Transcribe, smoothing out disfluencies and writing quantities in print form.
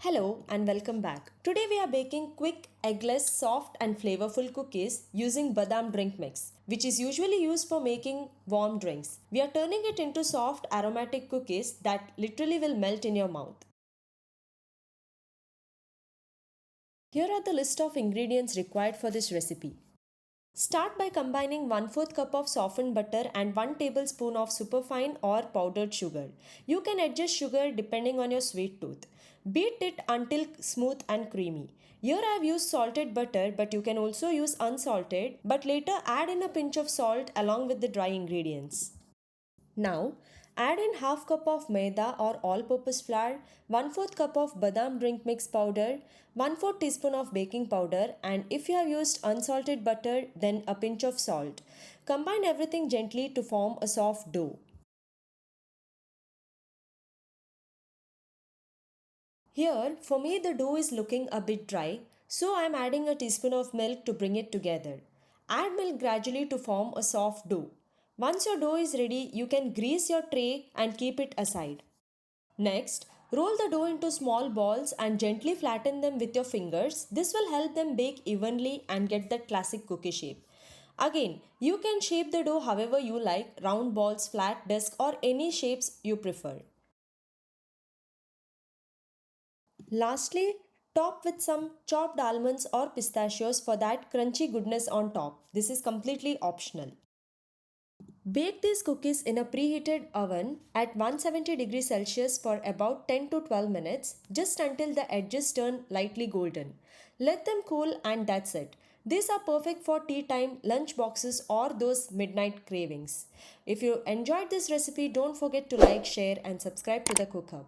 Hello and welcome back. Today we are baking quick, eggless, soft and flavorful cookies using Badam drink mix, which is usually used for making warm drinks. We are turning it into soft aromatic cookies that literally will melt in your mouth. Here are the list of ingredients required for this recipe. Start by combining 1/4 cup of softened butter and 1 tablespoon of superfine or powdered sugar. You can adjust sugar depending on your sweet tooth. Beat it until smooth and creamy. Here I have used salted butter, but you can also use unsalted, but later add in a pinch of salt along with the dry ingredients. Now, add in half cup of maida or all-purpose flour, 1/4 cup of badam drink mix powder, 1/4 teaspoon of baking powder, and if you have used unsalted butter, then a pinch of salt. Combine everything gently to form a soft dough. Here, for me the dough is looking a bit dry, so I am adding a teaspoon of milk to bring it together. Add milk gradually to form a soft dough. Once your dough is ready, you can grease your tray and keep it aside. Next, roll the dough into small balls and gently flatten them with your fingers. This will help them bake evenly and get that classic cookie shape. Again, you can shape the dough however you like, round balls, flat disc or any shapes you prefer. Lastly, top with some chopped almonds or pistachios for that crunchy goodness on top. This is completely optional. Bake these cookies in a preheated oven at 170 degrees Celsius for about 10 to 12 minutes, just until the edges turn lightly golden. Let them cool and that's it. These are perfect for tea time, lunch boxes or those midnight cravings. If you enjoyed this recipe, don't forget to like, share and subscribe to the CookHub.